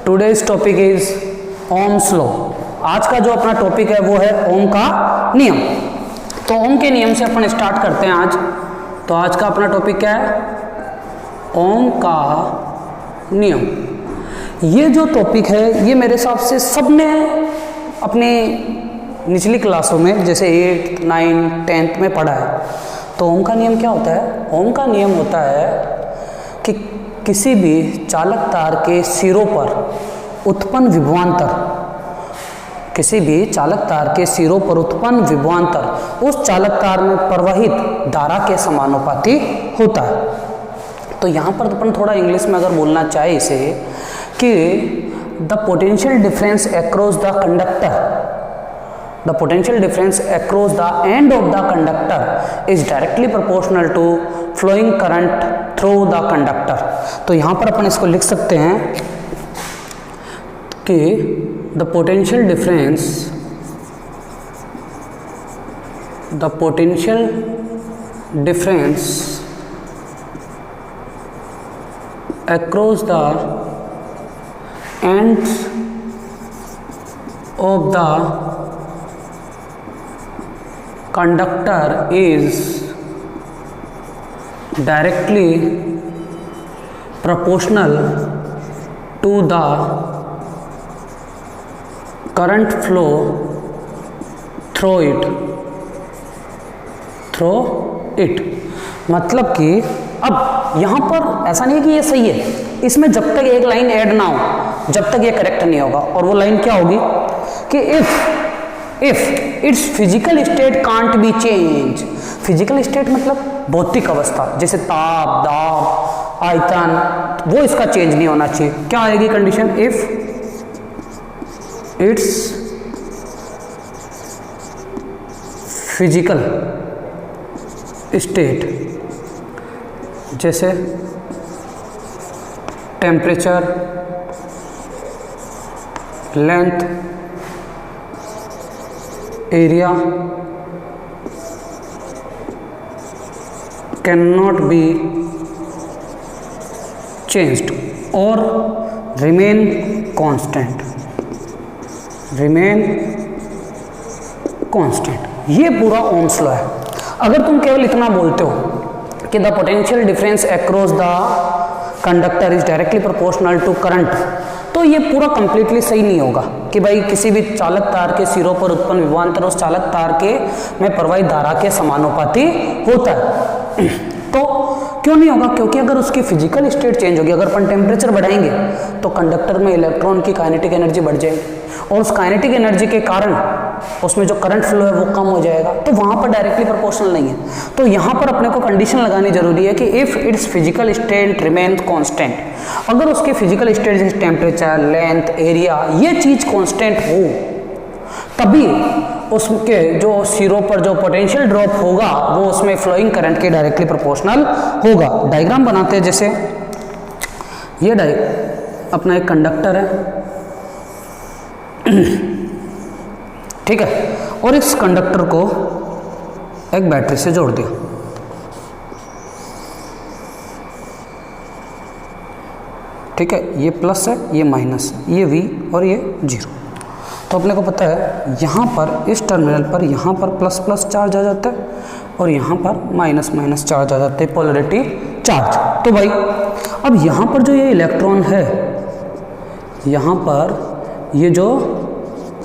Today's topic is Ohm's law. आज का जो अपना टॉपिक है वो है ओम का नियम। तो ओम के नियम से अपन स्टार्ट करते हैं आज। तो आज का अपना टॉपिक क्या है? ओम का नियम। ये जो टॉपिक है ये मेरे हिसाब से सबने अपने निचली क्लासों में जैसे 8, 9, 10th में पढ़ा है। तो ओम का नियम क्या होता है? ओम का नियम होता है कि किसी भी चालक तार के सिरों पर उत्पन्न विभवांतर, किसी भी चालक तार के सिरों पर उत्पन्न विभवांतर उस चालक तार में प्रवाहित धारा के समानुपाती होता है। तो यहाँ पर अपन थोड़ा इंग्लिश में अगर बोलना चाहे इसे कि the potential difference across the conductor, the potential difference across the end of the conductor is directly proportional to flowing current through the conductor। तो यहाँ पर अपन इसको लिख सकते हैं कि the potential difference across the ends of the conductor is directly proportional to the current flow through it। मतलब कि अब यहाँ पर ऐसा नहीं है कि ये सही है, इसमें जब तक एक लाइन ऐड ना हो जब तक ये करेक्ट नहीं होगा। और वो लाइन क्या होगी कि if it's physical state can't be change. Physical state मतलब भौतिक अवस्था, जैसे ताप, दाब, आयतन, वो इसका चेंज नहीं होना चाहिए। क्या आएगी condition? If it's physical state, जैसे temperature, length, area cannot be changed or remain constant। ये पूरा ओम्स लॉ है। अगर तुम केवल इतना बोलते हो कि the potential difference across the conductor is directly proportional to current, तो ये पूरा कंप्लीटली सही नहीं होगा कि भाई किसी भी चालक तार के सिरों पर उत्पन्न विभवांतर उस चालक तार के में प्रवाहित धारा के समानुपाती होता है। तो क्यों नहीं होगा? क्योंकि अगर उसकी फिजिकल स्टेट चेंज होगी, अगर अपन टेम्परेचर बढ़ाएंगे तो कंडक्टर में इलेक्ट्रॉन की काइनेटिक एनर्जी बढ़ जाएगी और उस काइनेटिक एनर्जी के कारण उसमें जो करंट फ्लो है वो कम हो जाएगा। तो वहाँ पर डायरेक्टली प्रोपोर्शनल नहीं है। तो यहाँ पर अपने को कंडीशन लगानी जरूरी है कि if it's physical state remain constant, अगर उसकी फिजिकल स्टेट जैसे टेम्परेचर, लेंथ, एरिया, ये चीज़ कांस्टेंट हो तभी उसके जो सिरों पर जो पोटेंशियल ड्रॉप होगा वो उसमें फ्लोइंग करंट के डायरेक्टली प्रोपोर्शनल होगा। डायग्राम बनाते हैं। जैसे ये अपना एक कंडक्टर है, ठीक है, और इस कंडक्टर को एक बैटरी से जोड़ दिया, ठीक है। ये प्लस है, ये माइनस है, ये V और ये 0। तो अपने को पता है यहाँ पर इस टर्मिनल पर यहाँ पर प्लस प्लस चार्ज आ जाता है और यहाँ पर माइनस माइनस चार्ज आ जाता है, पोलरिटी चार्ज। तो भाई अब यहाँ पर जो ये इलेक्ट्रॉन है, यहाँ पर ये जो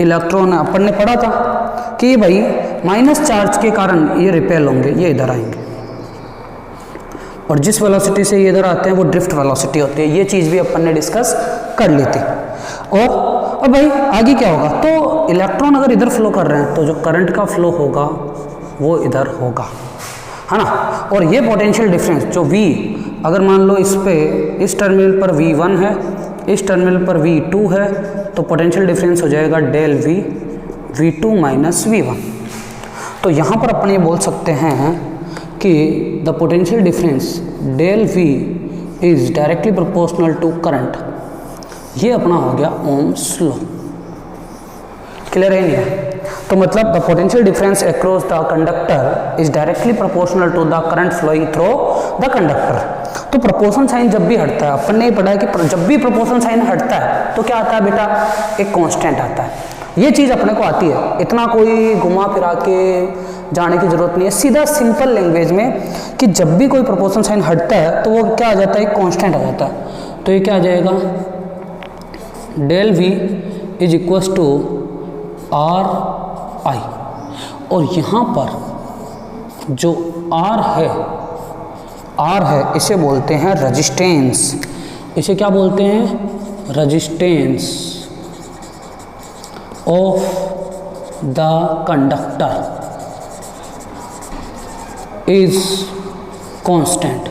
इलेक्ट्रॉन है, अपन ने पढ़ा था कि भाई माइनस चार्ज के कारण ये रिपेल होंगे, ये इधर आएंगे और जिस वेलोसिटी से ये इधर आते हैं वो ड्रिफ्ट वेलोसिटी होती है। ये चीज़ भी अपन ने डिस्कस कर ली थी। और अब भाई आगे क्या होगा? तो इलेक्ट्रॉन अगर इधर फ्लो कर रहे हैं तो जो करंट का फ्लो होगा वो इधर होगा, है ना। और ये पोटेंशियल डिफरेंस जो V, अगर मान लो इस पे इस टर्मिनल पर V1 है, इस टर्मिनल पर V2 है, तो पोटेंशियल डिफरेंस हो जाएगा del V, V2 minus V1। तो यहाँ पर अपन ये बोल सकते हैं कि the potential difference del V is directly proportional to current. ये अपना हो गया ओम्स लॉ। क्लियर है नहीं? तो मतलब the potential difference across the conductor is directly proportional to the current flowing through the conductor. तो प्रोपोर्शन साइन जब भी हटता है, अपन ने पढ़ा है कि जब भी प्रोपोर्शन साइन हटता है तो क्या आता है बेटा, एक कांस्टेंट आता है। ये चीज़ अपने को आती है, इतना कोई घुमा फिरा के जाने की जरूरत नहीं है, सीधा सिंपल लैंग्वेज में कि जब भी कोई प्रोपोर्शन साइन हटता है तो वो क्या आ जाता है, एक कांस्टेंट आ जाता है। तो ये क्या आ जाएगा, del V is equals to R I, और यहाँ पर जो आर है इसे बोलते हैं रेजिस्टेंस। इसे क्या बोलते हैं, resistance of the conductor is constant.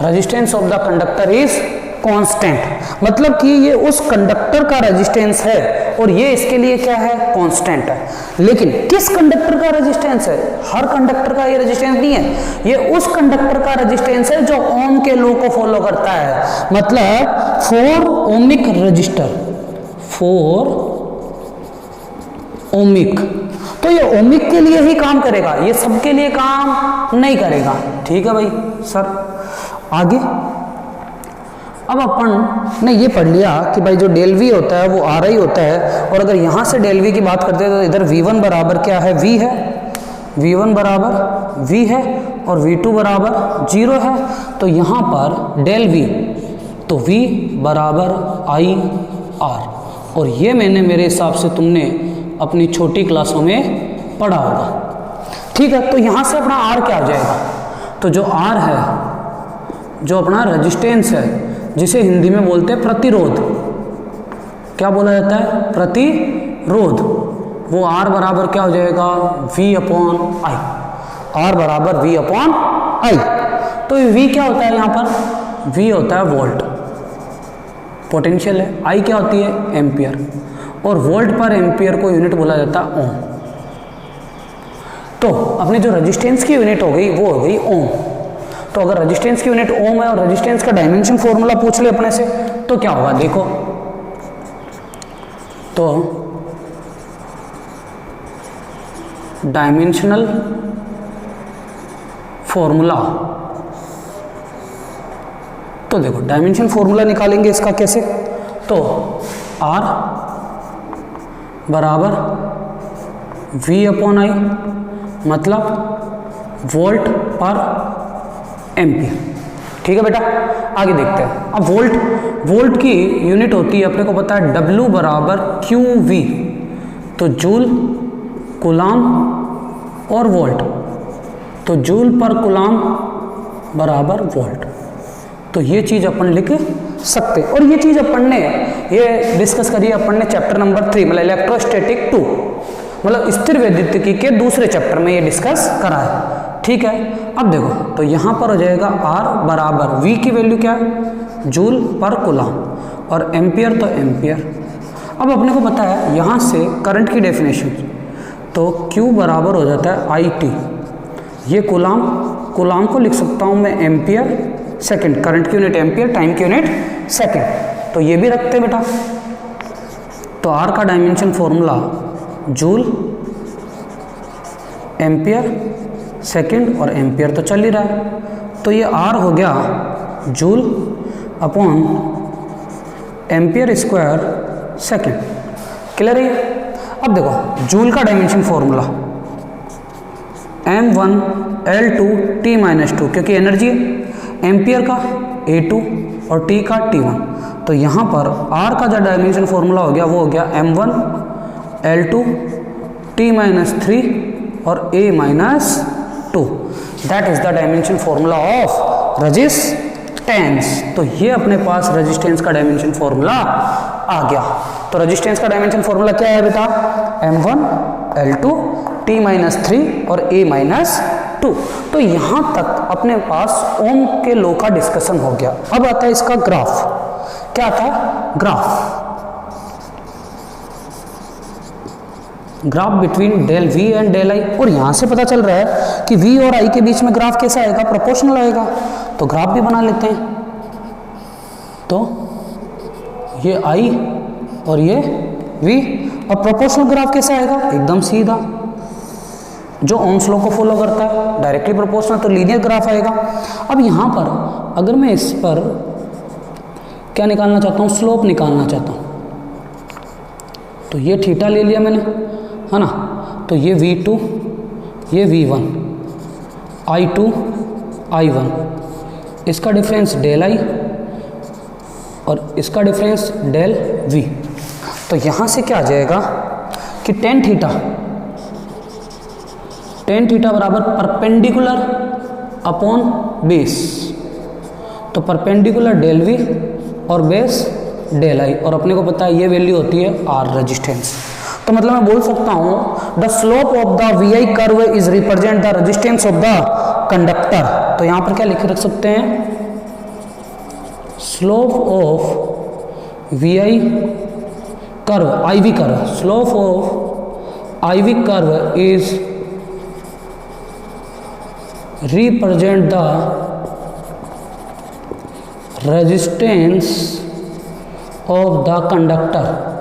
Resistance of the conductor is constant, मतलब कि ये उस कंडक्टर का रेजिस्टेंस है और ये इसके लिए क्या है, कांस्टेंट है। लेकिन किस कंडक्टर का रेजिस्टेंस है, हर कंडक्टर का ये रेजिस्टेंस नहीं है, ये उस कंडक्टर का रेजिस्टेंस है जो ओम के लॉ को फॉलो करता है। मतलब 4 ओमिक रजिस्टर, 4 ओमिक, तो ये ओमिक के लिए ही काम करेगा, ये सबके लिए काम नहीं करेगा। ठीक है भाई सर, आगे अब अपन ने ये पढ़ लिया कि भाई जो डेल वी होता है वो आर आई होता है, और अगर यहाँ से डेल वी की बात करते हैं तो इधर V1 बराबर क्या है, V है, V1 बराबर V है और V2 बराबर 0 है। तो यहाँ पर डेल वी, तो V बराबर आई आर, और ये मैंने मेरे हिसाब से तुमने अपनी छोटी क्लासों में पढ़ा होगा। ठीक है, तो यहाँ से अपना R क्या आ जाएगा, तो जो R है, जो अपना रेजिस्टेंस है, जिसे हिंदी में बोलते हैं प्रतिरोध, क्या बोला जाता है, प्रतिरोध, वो R बराबर क्या हो जाएगा, V अपॉन आई, R बराबर V अपॉन आई। तो V क्या होता है, यहाँ पर V होता है वोल्ट, पोटेंशियल है, I क्या होती है, एम्पियर, और वोल्ट पर एम्पियर को यूनिट बोला जाता है ओम। तो अपनी जो रेजिस्टेंस की यूनिट हो गई वो हो गई ओम। तो अगर रेजिस्टेंस की यूनिट ओम है और रेजिस्टेंस का डायमेंशन फॉर्मूला पूछ ले अपने से, तो क्या होगा, देखो तो डायमेंशनल फॉर्मूला, तो देखो डायमेंशन फॉर्मूला निकालेंगे इसका कैसे, तो R बराबर V अपॉन आई, मतलब वोल्ट पर एम्पियर। ठीक है बेटा, आगे देखते हैं। अब वोल्ट की यूनिट होती है, अपने को पता है W बराबर QV, तो जूल, कूलाम और वोल्ट, तो जूल पर कूलाम बराबर वोल्ट। तो ये चीज़ अपन लिख सकते, और ये चीज़ अपन ने ये डिस्कस करी अपन ने चैप्टर नंबर 3 मतलब इलेक्ट्रोस्टैटिक 2 मतलब स्थिर वैद्युतिकी के दूसरे चैप्टर में ये डिस्कस करा है। ठीक है, अब देखो तो यहाँ पर हो जाएगा R बराबर V की वैल्यू क्या है, जूल पर कूलाम, और एम्पियर तो एम्पियर। अब अपने को पता है यहाँ से करंट की डेफिनेशन, तो Q बराबर हो जाता है IT, ये कूलाम को लिख सकता हूँ मैं एम्पियर सेकंड, करंट की यूनिट एम्पियर, टाइम की यूनिट सेकंड, तो ये भी रखते हैं बेटा। तो R का dimension formula joule, ampere second, और एम्पियर तो चल ही रहा है, तो ये R हो गया joule upon ampere square second. Clear है? अब देखो जूल का dimension formula M1 L2 T-2, क्योंकि एनर्जी है, एम्पियर का A2 और T का T1, तो यहाँ पर R का जो डायमेंशन फॉर्मूला हो गया वो हो गया M1 L2 T-3 और A-2, that is the dimension formula of resistance. तो ये अपने पास रेजिस्टेंस का डायमेंशन फॉर्मूला आ गया। तो रेजिस्टेंस का डायमेंशन फॉर्मूला क्या है बेटा, M1 L2 T-3 और A-2। तो यहाँ तक अपने पास ओम के लॉ का डिस्कशन हो गया। अब आता है इसका ग्राफ। क्या आता है, graph between del V and del I, और यहाँ से पता चल रहा है कि V और I के बीच में ग्राफ कैसा आएगा, प्रोपोर्शनल आएगा। तो ग्राफ भी बना लेते हैं, तो ये I और ये V, और प्रोपोर्शनल ग्राफ कैसा आएगा, एकदम सीधा जो ओम्स लॉ को फॉलो करता है, डायरेक्टली प्रोपोर्शनल, तो लीनियर ग्राफ आएगा। अब यहाँ पर अगर मैं इस पर क्या निकालना चाहता हूँ, स्लोप निकालना चाहता हूँ, तो ये थीटा ले लिया मैंने, है ना, तो ये V2, ये V1, I2, I1, इसका डिफरेंस डेल I और इसका डिफरेंस डेल V। तो यहाँ से क्या आ जाएगा कि टेन थीटा बराबर परपेंडिकुलर अपॉन बेस, तो परपेंडिकुलर डेल V और बेस डेल I, और अपने को पता है ये वैल्यू होती है R रेजिस्टेंस। तो मतलब मैं बोल सकता हूँ the slope of the VI curve is represent the resistance of the conductor. तो यहाँ पर क्या लिख रख सकते हैं, slope of VI curve, IV curve, slope of IV curve is represent the resistance of the conductor.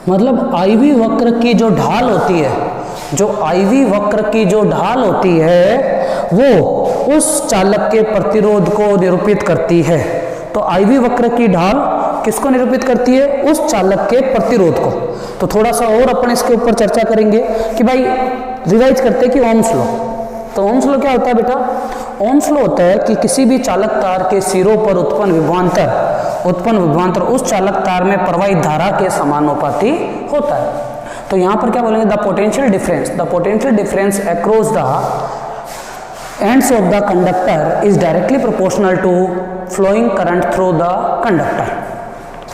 मतलब IV वक्र की जो ढाल होती है, जो IV वक्र की जो ढाल होती है वो उस चालक के प्रतिरोध को निरूपित करती है। तो IV वक्र की ढाल किसको निरूपित करती है, उस चालक के प्रतिरोध को। तो थोड़ा सा और अपन इसके ऊपर चर्चा करेंगे कि भाई रिवाइज करते हैं कि ओम्स लॉ। तो ओम्स लॉ क्या होता है बेटा, ओम्स लॉ होता है कि किसी भी चालक तार के सिरों पर उत्पन्न विभवांतर उस चालक तार में प्रवाहित धारा के समानुपाती होता है। तो यहाँ पर क्या बोलेंगे, the potential difference across the ends of the conductor is directly proportional to flowing current through the conductor.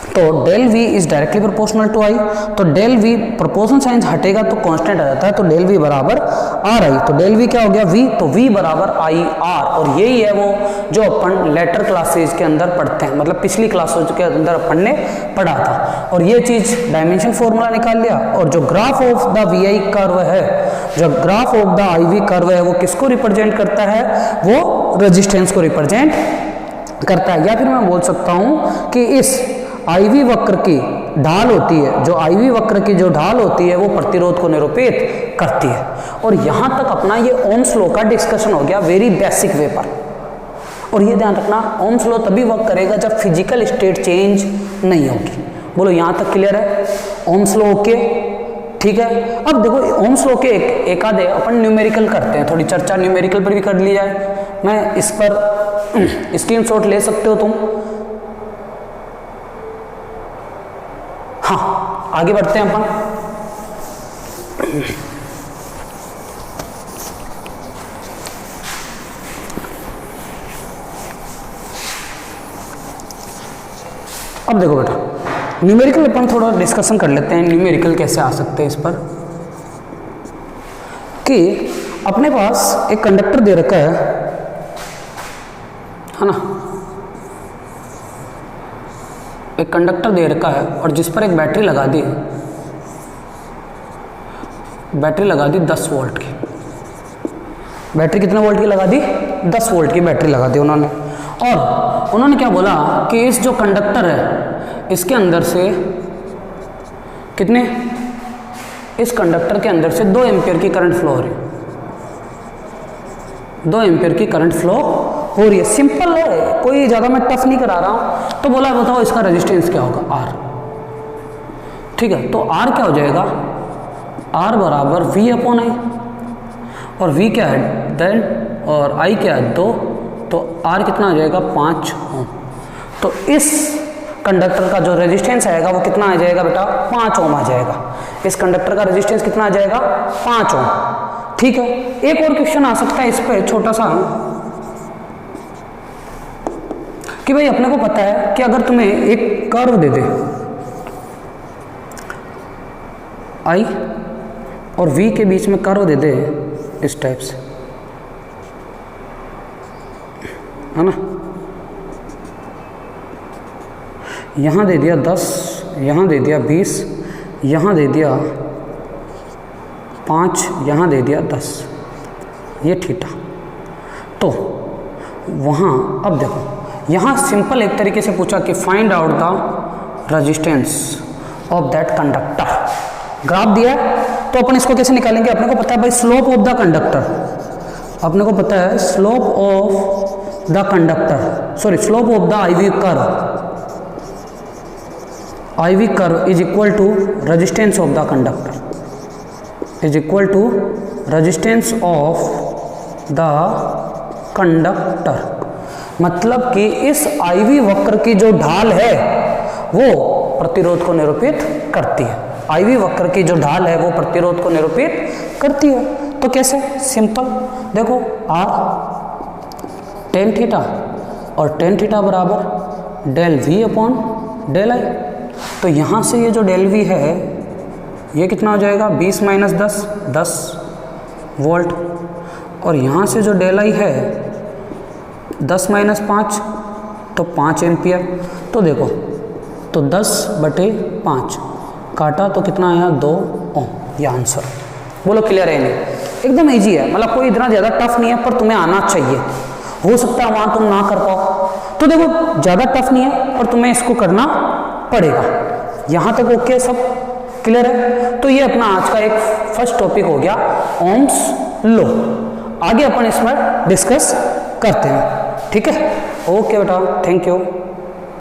तो del V is directly proportional to I, तो डेल V प्रोपोर्शन साइन हटेगा तो कांस्टेंट आ जाता है, तो डेल V बराबर RI। तो डेल V क्या हो गया, V, तो V बराबर IR। और यही है वो जो अपन लेटर क्लासेज के अंदर पढ़ते हैं, मतलब पिछली क्लासों के अंदर अपन ने पढ़ा था। और ये चीज़ डायमेंशन फॉर्मूला निकाल लिया। और जो graph of the VI curve है, जो graph of the IV curve है, वो किसको रिप्रेजेंट करता है, वो रेजिस्टेंस को रिप्रेजेंट करता है। या फिर मैं बोल सकता हूँ कि इस IV वक्र की ढाल होती है, जो IV वक्र की जो ढाल होती है वो प्रतिरोध को निरूपित करती है। और यहाँ तक अपना ये ओम्स लॉ का डिस्कशन हो गया वेरी बेसिक वे पर। और ये ध्यान रखना, ओम्स लॉ तभी वर्क करेगा जब फिजिकल स्टेट चेंज नहीं होगी। बोलो यहाँ तक क्लियर है, ओम्स लॉ ओके, ठीक है। अब देखो ओम्स लॉ के एक आधे अपन न्यूमेरिकल करते हैं, थोड़ी चर्चा न्यूमेरिकल पर भी कर ली जाए। मैं इस पर स्क्रीनशॉट ले सकते हो तुम। हाँ, आगे बढ़ते हैं अपन। अब देखो बेटा, न्यूमेरिकल अपन थोड़ा डिस्कशन कर लेते हैं, न्यूमेरिकल कैसे आ सकते हैं इस पर। कि अपने पास एक कंडक्टर दे रखा है ना, एक कंडक्टर दे रखा है और जिस पर एक बैटरी लगा दी, बैटरी लगा दी 10 वोल्ट की। बैटरी कितने वोल्ट की लगा दी, 10 वोल्ट की बैटरी लगा दी उन्होंने। और उन्होंने क्या बोला कि इस जो कंडक्टर है इसके अंदर से कितने, इस कंडक्टर के अंदर से 2 एम्पियर की करंट फ्लो हो रही है, 2 एम्पियर की करंट फ्लो हो रही है। सिंपल है, कोई ज़्यादा मैं टफ नहीं करा रहा हूँ। तो बोला बताओ इसका रेजिस्टेंस क्या होगा, R, ठीक है। तो R क्या हो जाएगा, R बराबर V अपॉन I, और V क्या है देन, और I क्या है 2, तो R कितना आ जाएगा 5 ओम। तो इस कंडक्टर का जो रेजिस्टेंस आएगा वो कितना आ जाएगा बेटा, 5 ओम आ जाएगा। इस कंडक्टर का रेजिस्टेंस कितना आ जाएगा, 5 ओम, ठीक है। एक और क्वेश्चन आ सकता है इस पे छोटा सा, कि भाई अपने को पता है कि अगर तुम्हें एक कर्व दे दे I और V के बीच में कर्व दे दे इस टाइप से, है ना, यहाँ दे दिया 10, यहाँ दे दिया 20, यहाँ दे दिया 5, यहाँ दे दिया 10, ये थीटा। तो वहाँ अब देखो, यहाँ सिंपल एक तरीके से पूछा कि find out the resistance of that conductor, graph दिया है। तो तो अपन इसको कैसे निकालेंगे? अपने को पता है भाई स्लोप ऑफ द कंडक्टर, अपने को पता है slope of the conductor, sorry slope of the IV curve, IV curve is equal to resistance of the conductor, is equal to resistance of the conductor. मतलब कि इस आईवी वक्र की जो ढाल है वो प्रतिरोध को निरूपित करती है, आईवी वक्र की जो ढाल है वो प्रतिरोध को निरूपित करती है। तो कैसे? सिंपल, देखो आर टेन थीटा और टेन थीटा बराबर del V upon del I. तो यहाँ से ये जो डेल वी है ये कितना हो जाएगा? 20 माइनस 10, 10 वोल्ट। और यहाँ से जो डेल आई है 10 माइनस 5 तो 5 एम्पियर। तो देखो, तो 10/5 काटा तो कितना आया? 2 ओम। ये आंसर। बोलो क्लियर है? नहीं एकदम इजी है, मतलब कोई इतना ज़्यादा टफ नहीं है, पर तुम्हें आना चाहिए। हो सकता है वहाँ तुम ना कर पाओ, तो देखो ज़्यादा टफ नहीं है और तुम्हें इसको करना पड़ेगा। यहाँ तक ओके, सब क्लियर है? तो ये अपना आज का एक फर्स्ट टॉपिक हो गया, ओम्स लॉ। आगे अपन इसमें डिस्कस करते हैं, ठीक है? ओके बेटा, थैंक यू।